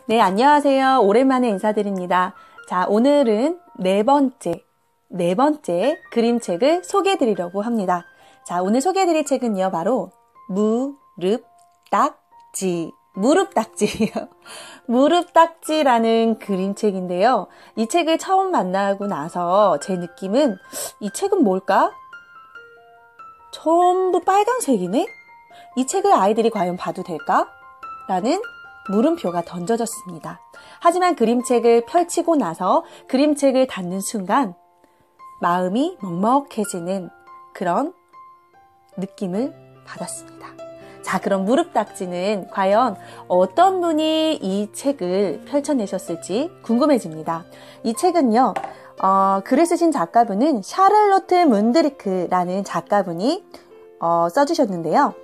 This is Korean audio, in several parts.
네, 안녕하세요. 오랜만에 인사드립니다. 자, 오늘은 네 번째 그림책을 소개해드리려고 합니다. 자, 오늘 소개해드릴 책은요, 바로 무릎딱지예요. 무릎딱지라는 그림책인데요. 이 책을 처음 만나고 나서 제 느낌은 이 책은 뭘까? 전부 빨강색이네? 이 책을 아이들이 과연 봐도 될까? 라는 물음표가 던져졌습니다. 하지만 그림책을 펼치고 나서 그림책을 닫는 순간 마음이 먹먹해지는 그런 느낌을 받았습니다. 자, 그럼 무릎딱지는 과연 어떤 분이 이 책을 펼쳐내셨을지 궁금해집니다. 이 책은요, 글을 쓰신 작가분은 샤를로트 문드리크라는 작가분이 써주셨는데요.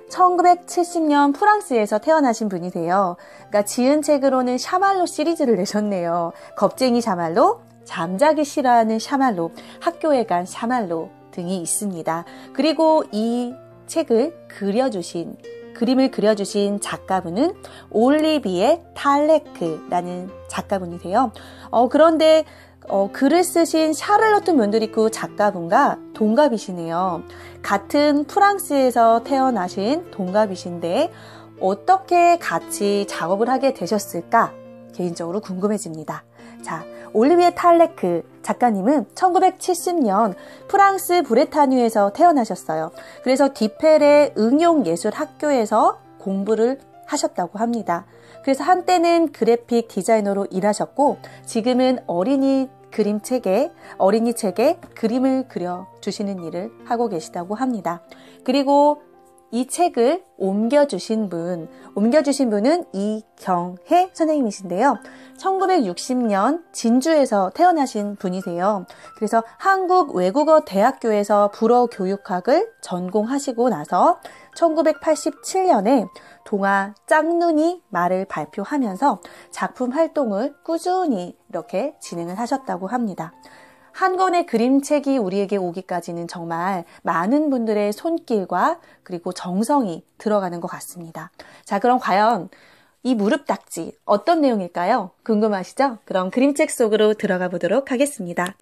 1970년 프랑스에서 태어나신 분이세요. 그러니까 지은 책으로는 샤말로 시리즈를 내셨네요. 겁쟁이 샤말로, 잠자기 싫어하는 샤말로, 학교에 간 샤말로 등이 있습니다. 그리고 이 책을 그림을 그려주신 작가분은 올리비에 탈레크라는 작가분이세요. 그런데 글을 쓰신 샤를로트 문드리크 작가분과 동갑이시네요. 같은 프랑스에서 태어나신 동갑이신데 어떻게 같이 작업을 하게 되셨을까? 개인적으로 궁금해집니다. 자, 올리비에 탈레크 작가님은 1970년 프랑스 브레타뉴에서 태어나셨어요. 그래서 디펠의 응용예술학교에서 공부를 하셨다고 합니다. 그래서 한때는 그래픽 디자이너로 일하셨고 지금은 어린이 책에 그림을 그려주시는 일을 하고 계시다고 합니다. 그리고 이 책을 옮겨주신 분은 이경혜 선생님이신데요. 1960년 진주에서 태어나신 분이세요. 그래서 한국외국어대학교에서 불어교육학을 전공하시고 나서 1987년에 동화 짝눈이 말을 발표하면서 작품 활동을 꾸준히 이렇게 진행을 하셨다고 합니다. 한 권의 그림책이 우리에게 오기까지는 정말 많은 분들의 손길과 그리고 정성이 들어가는 것 같습니다. 자, 그럼 과연 이 무릎딱지 어떤 내용일까요? 궁금하시죠? 그럼 그림책 속으로 들어가 보도록 하겠습니다.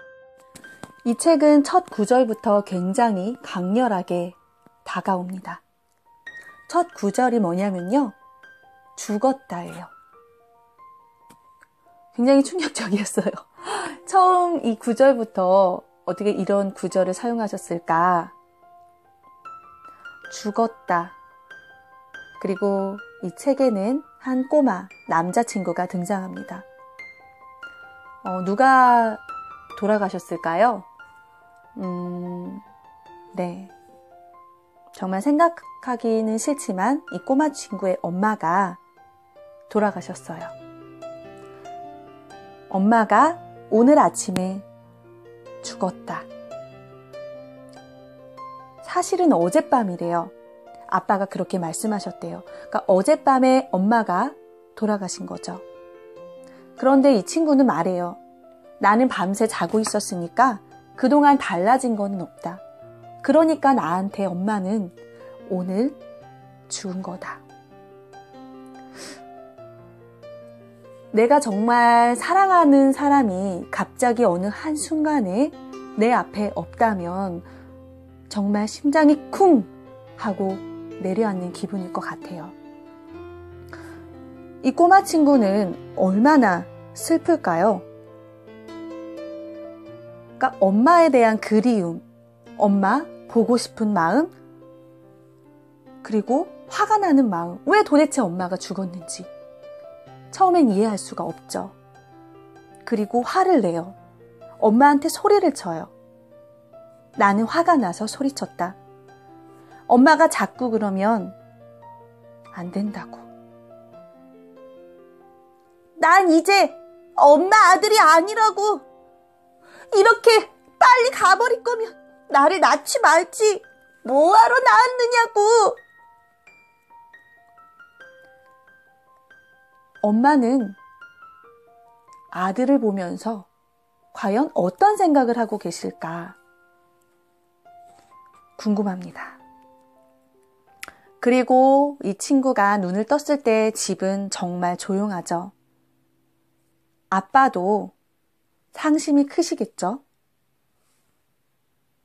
이 책은 첫 구절부터 굉장히 강렬하게 다가옵니다. 첫 구절이 뭐냐면요. 죽었다예요. 굉장히 충격적이었어요. 처음 이 구절부터 어떻게 이런 구절을 사용하셨을까? 죽었다. 그리고 이 책에는 한 꼬마 남자친구가 등장합니다. 누가 돌아가셨을까요? 네. 정말 생각하기는 싫지만 이 꼬마 친구의 엄마가 돌아가셨어요. 엄마가 오늘 아침에 죽었다. 사실은 어젯밤이래요. 아빠가 그렇게 말씀하셨대요. 그러니까 어젯밤에 엄마가 돌아가신 거죠. 그런데 이 친구는 말해요. 나는 밤새 자고 있었으니까 그동안 달라진 건 없다. 그러니까 나한테 엄마는 오늘 죽은 거다. 내가 정말 사랑하는 사람이 갑자기 어느 한순간에 내 앞에 없다면 정말 심장이 쿵 하고 내려앉는 기분일 것 같아요. 이 꼬마 친구는 얼마나 슬플까요? 그러니까 엄마에 대한 그리움, 엄마 보고 싶은 마음, 그리고 화가 나는 마음. 왜 도대체 엄마가 죽었는지 처음엔 이해할 수가 없죠. 그리고 화를 내요. 엄마한테 소리를 쳐요. 나는 화가 나서 소리쳤다. 엄마가 자꾸 그러면 안 된다고. 난 이제 엄마 아들이 아니라고. 이렇게 빨리 가버릴 거면 나를 낳지 말지. 뭐하러 낳았느냐고. 엄마는 아들을 보면서 과연 어떤 생각을 하고 계실까 궁금합니다. 그리고 이 친구가 눈을 떴을 때 집은 정말 조용하죠. 아빠도 상심이 크시겠죠?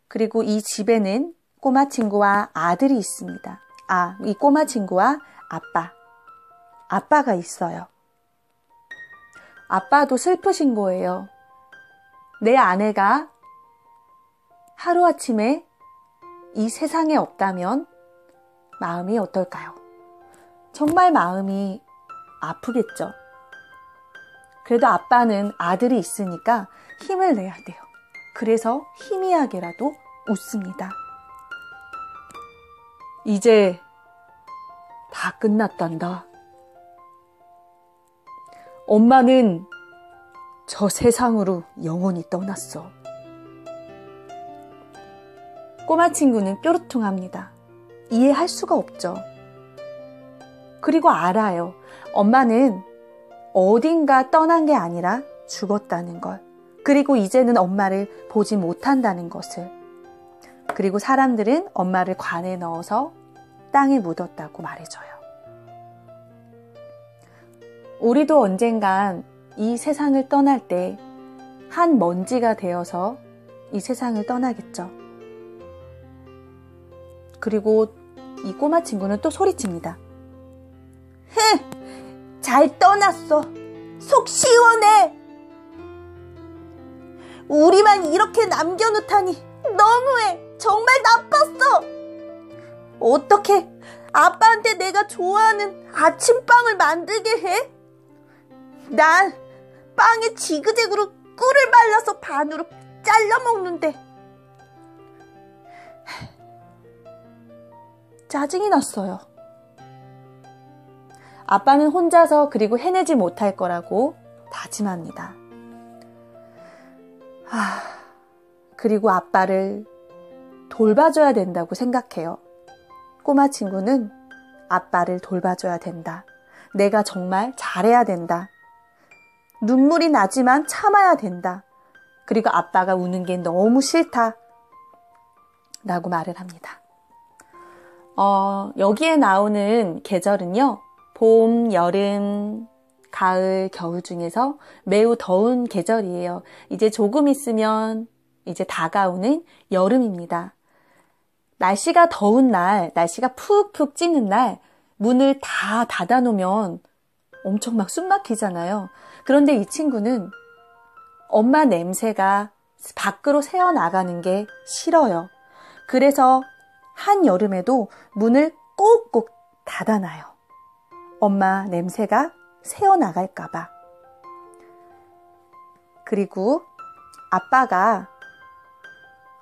그리고 이 집에는 꼬마 친구와 아들이 있습니다. 이 꼬마 친구와 아빠가 있어요. 아빠도 슬프신 거예요. 내 아내가 하루아침에 이 세상에 없다면 마음이 어떨까요? 정말 마음이 아프겠죠. 그래도 아빠는 아들이 있으니까 힘을 내야 돼요. 그래서 희미하게라도 웃습니다. 이제 다 끝났단다. 엄마는 저 세상으로 영원히 떠났어. 꼬마 친구는 뾰루퉁합니다. 이해할 수가 없죠. 그리고 알아요. 엄마는 어딘가 떠난 게 아니라 죽었다는 걸. 그리고 이제는 엄마를 보지 못한다는 것을. 그리고 사람들은 엄마를 관에 넣어서 땅에 묻었다고 말해줘요. 우리도 언젠간 이 세상을 떠날 때 한 먼지가 되어서 이 세상을 떠나겠죠. 그리고 이 꼬마 친구는 또 소리칩니다. 잘 떠났어. 속 시원해. 우리만 이렇게 남겨놓다니 너무해. 정말 나빴어. 어떻게 아빠한테 내가 좋아하는 아침빵을 만들게 해? 난 빵에 지그재그로 꿀을 발라서 반으로 잘라 먹는데. 짜증이 났어요. 아빠는 혼자서 그리고 해내지 못할 거라고 다짐합니다. 그리고 아빠를 돌봐줘야 된다고 생각해요. 꼬마 친구는 아빠를 돌봐줘야 된다. 내가 정말 잘해야 된다. 눈물이 나지만 참아야 된다. 그리고 아빠가 우는 게 너무 싫다. 라고 말을 합니다. 여기에 나오는 계절은요. 봄, 여름, 가을, 겨울 중에서 매우 더운 계절이에요. 이제 조금 있으면 이제 다가오는 여름입니다. 날씨가 더운 날, 날씨가 푹푹 찌는 날, 문을 다 닫아놓으면 엄청 막 숨 막히잖아요. 그런데 이 친구는 엄마 냄새가 밖으로 새어나가는 게 싫어요. 그래서 한여름에도 문을 꼭꼭 닫아놔요. 엄마 냄새가 새어나갈까봐. 그리고 아빠가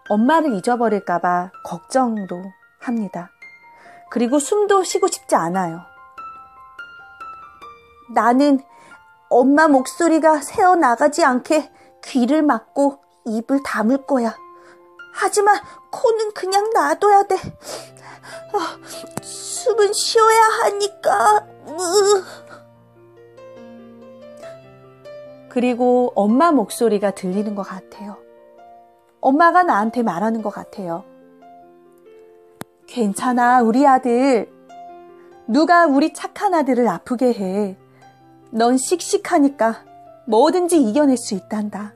엄마를 잊어버릴까봐 걱정도 합니다. 그리고 숨도 쉬고 싶지 않아요. 나는 엄마 목소리가 새어나가지 않게 귀를 막고 입을 다물 거야. 하지만 코는 그냥 놔둬야 돼. 숨은 쉬어야 하니까. 그리고 엄마 목소리가 들리는 것 같아요. 엄마가 나한테 말하는 것 같아요. 괜찮아, 우리 아들. 누가 우리 착한 아들을 아프게 해. 넌 씩씩하니까 뭐든지 이겨낼 수 있단다.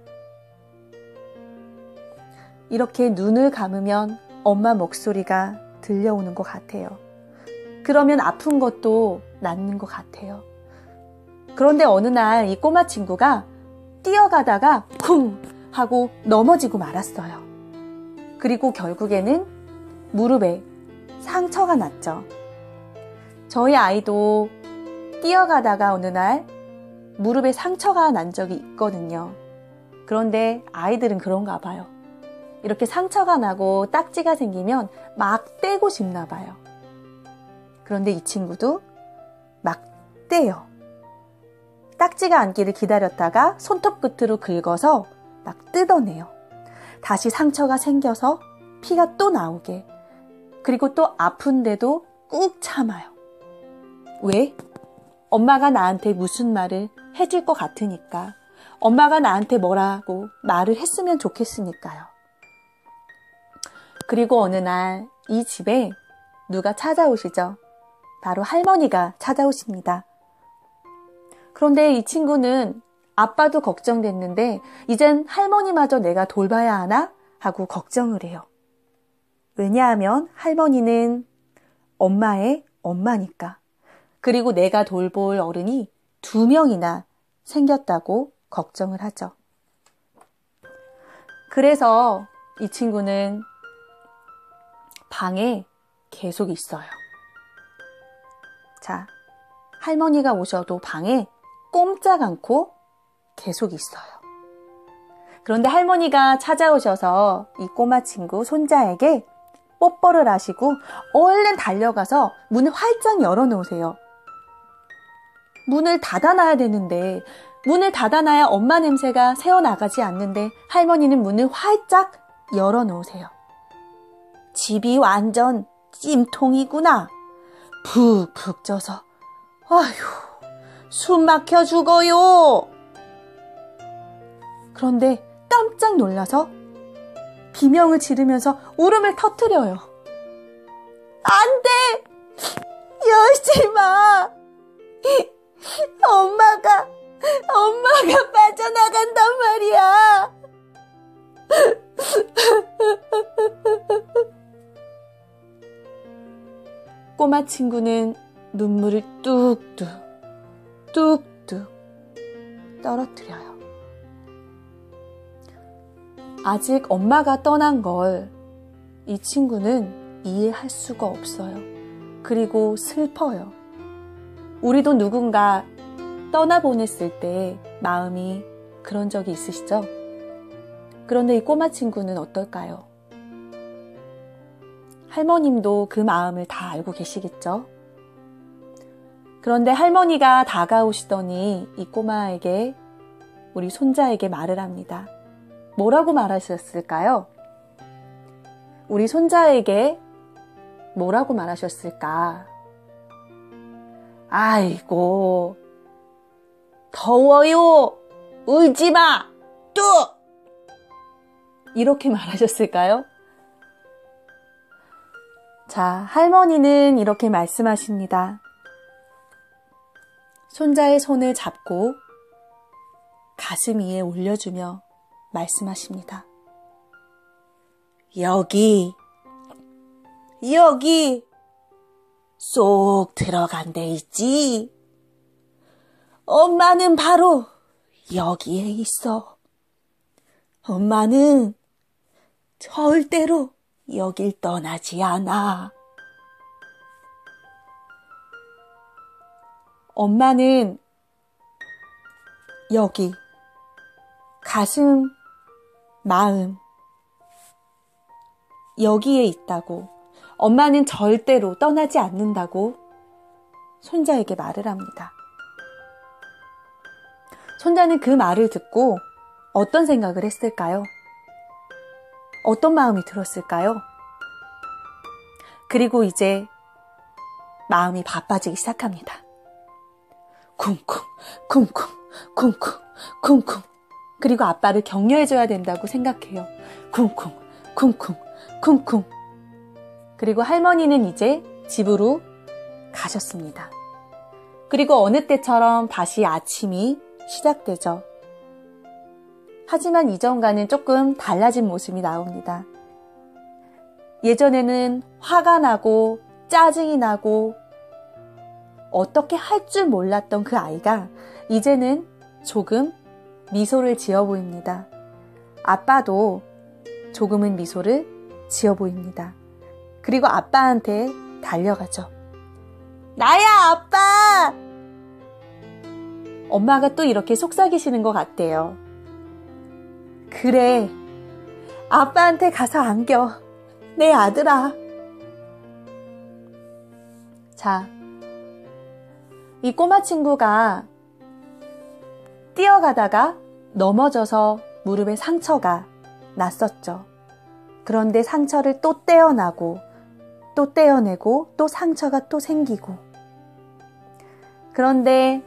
이렇게 눈을 감으면 엄마 목소리가 들려오는 것 같아요. 그러면 아픈 것도 낫는 것 같아요. 그런데 어느 날 이 꼬마 친구가 뛰어가다가 쿵 하고 넘어지고 말았어요. 그리고 결국에는 무릎에 상처가 났죠. 저희 아이도 뛰어가다가 어느 날 무릎에 상처가 난 적이 있거든요. 그런데 아이들은 그런가 봐요. 이렇게 상처가 나고 딱지가 생기면 막 떼고 싶나 봐요. 그런데 이 친구도 막 떼요. 딱지가 앉기를 기다렸다가 손톱 끝으로 긁어서 막 뜯어내요. 다시 상처가 생겨서 피가 또 나오게. 그리고 또 아픈데도 꾹 참아요. 왜? 엄마가 나한테 무슨 말을 해줄 것 같으니까. 엄마가 나한테 뭐라고 말을 했으면 좋겠으니까요. 그리고 어느 날 이 집에 누가 찾아오시죠? 바로 할머니가 찾아오십니다. 그런데 이 친구는 아빠도 걱정됐는데 이젠 할머니마저 내가 돌봐야 하나 하고 걱정을 해요. 왜냐하면 할머니는 엄마의 엄마니까. 그리고 내가 돌볼 어른이 2명이나 생겼다고 걱정을 하죠. 그래서 이 친구는 방에 계속 있어요. 자, 할머니가 오셔도 방에 꼼짝 않고 계속 있어요. 그런데 할머니가 찾아오셔서 이 꼬마 친구 손자에게 뽀뽀를 하시고 얼른 달려가서 문을 활짝 열어놓으세요. 문을 닫아놔야 되는데 문을 닫아놔야 엄마 냄새가 새어나가지 않는데 할머니는 문을 활짝 열어놓으세요. 집이 완전 찜통이구나. 푹푹 쪄서 아휴 숨 막혀 죽어요. 그런데 깜짝 놀라서 비명을 지르면서 울음을 터뜨려요. 안 돼! 열지 마! 엄마가 빠져나간단 말이야. 꼬마 친구는 눈물을 뚝뚝 떨어뜨려요. 아직 엄마가 떠난 걸 이 친구는 이해할 수가 없어요. 그리고 슬퍼요. 우리도 누군가 떠나보냈을 때 마음이 그런 적이 있으시죠? 그런데 이 꼬마 친구는 어떨까요? 할머님도 그 마음을 다 알고 계시겠죠? 그런데 할머니가 다가오시더니 이 꼬마에게, 우리 손자에게 말을 합니다. 뭐라고 말하셨을까요? 우리 손자에게 뭐라고 말하셨을까? 아이고, 더워요. 울지 마. 뚝! 이렇게 말하셨을까요? 자, 할머니는 이렇게 말씀하십니다. 손자의 손을 잡고 가슴 위에 올려주며 말씀하십니다. 여기 쏙 들어간 데 있지? 엄마는 바로 여기에 있어. 엄마는 절대로 여길 떠나지 않아. 엄마는 여기 가슴, 마음 여기에 있다고, 엄마는 절대로 떠나지 않는다고 손자에게 말을 합니다. 손자는 그 말을 듣고 어떤 생각을 했을까요? 어떤 마음이 들었을까요? 그리고 이제 마음이 바빠지기 시작합니다. 쿵쿵 쿵쿵 쿵쿵 쿵쿵. 그리고 아빠를 격려해줘야 된다고 생각해요. 쿵쿵 쿵쿵 쿵쿵. 그리고 할머니는 이제 집으로 가셨습니다. 그리고 어느 때처럼 다시 아침이 시작되죠. 하지만 이전과는 조금 달라진 모습이 나옵니다. 예전에는 화가 나고 짜증이 나고 어떻게 할 줄 몰랐던 그 아이가 이제는 조금 미소를 지어 보입니다. 아빠도 조금은 미소를 지어 보입니다. 그리고 아빠한테 달려가죠. 나야, 아빠! 엄마가 또 이렇게 속삭이시는 것 같대요. 그래, 아빠한테 가서 안겨. 내 아들아. 자, 이 꼬마 친구가 뛰어가다가 넘어져서 무릎에 상처가 났었죠. 그런데 상처를 또 떼어나고 또 떼어내고 또 상처가 또 생기고. 그런데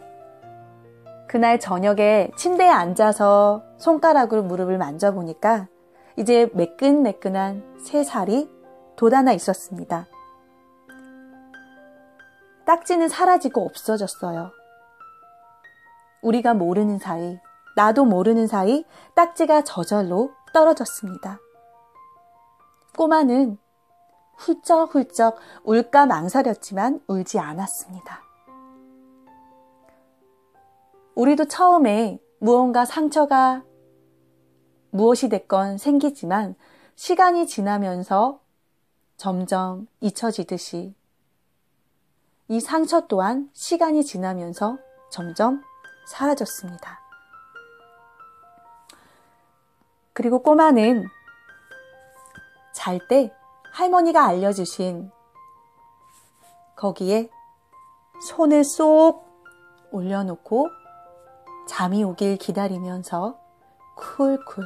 그날 저녁에 침대에 앉아서 손가락으로 무릎을 만져보니까 이제 매끈매끈한 새 살이 돋아나 있었습니다. 딱지는 사라지고 없어졌어요. 우리가 모르는 사이 나도 모르는 사이 딱지가 저절로 떨어졌습니다. 꼬마는 훌쩍훌쩍 울까 망설였지만 울지 않았습니다. 우리도 처음에 무언가 상처가 무엇이 됐건 생기지만 시간이 지나면서 점점 잊혀지듯이 이 상처 또한 시간이 지나면서 점점 사라졌습니다. 그리고 꼬마는 잘 때 할머니가 알려주신 거기에 손을 쏙 올려놓고 잠이 오길 기다리면서 쿨쿨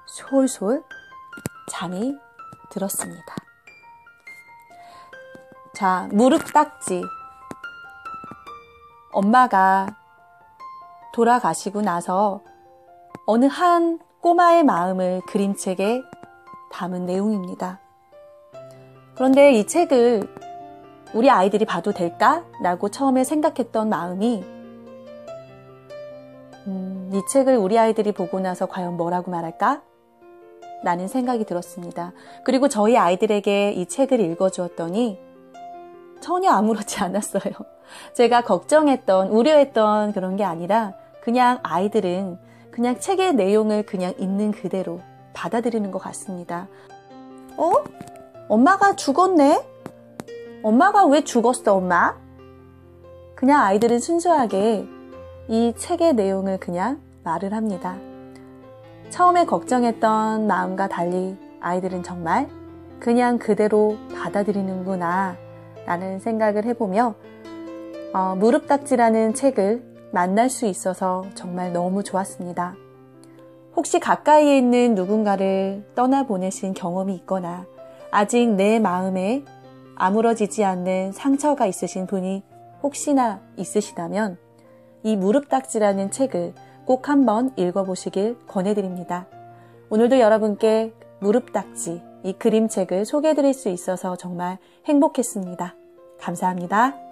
솔솔 잠이 들었습니다. 자, 무릎 딱지. 엄마가 돌아가시고 나서 어느 한 꼬마의 마음을 그림책에 담은 내용입니다. 그런데 이 책을 우리 아이들이 봐도 될까? 라고 처음에 생각했던 마음이 이 책을 우리 아이들이 보고 나서 과연 뭐라고 말할까? 라는 생각이 들었습니다. 그리고 저희 아이들에게 이 책을 읽어주었더니 전혀 아무렇지 않았어요. 제가 걱정했던, 우려했던 그런 게 아니라 그냥 아이들은 그냥 책의 내용을 그냥 있는 그대로 받아들이는 것 같습니다. 엄마가 죽었네? 엄마가 왜 죽었어, 엄마? 그냥 아이들은 순수하게 이 책의 내용을 그냥 말을 합니다. 처음에 걱정했던 마음과 달리 아이들은 정말 그냥 그대로 받아들이는구나 라는 생각을 해보며 무릎딱지라는 책을 만날 수 있어서 정말 너무 좋았습니다. 혹시 가까이에 있는 누군가를 떠나보내신 경험이 있거나 아직 내 마음에 아물어지지 않는 상처가 있으신 분이 혹시나 있으시다면 이 무릎딱지라는 책을 꼭 한번 읽어보시길 권해드립니다. 오늘도 여러분께 무릎딱지, 이 그림책을 소개해드릴 수 있어서 정말 행복했습니다. 감사합니다.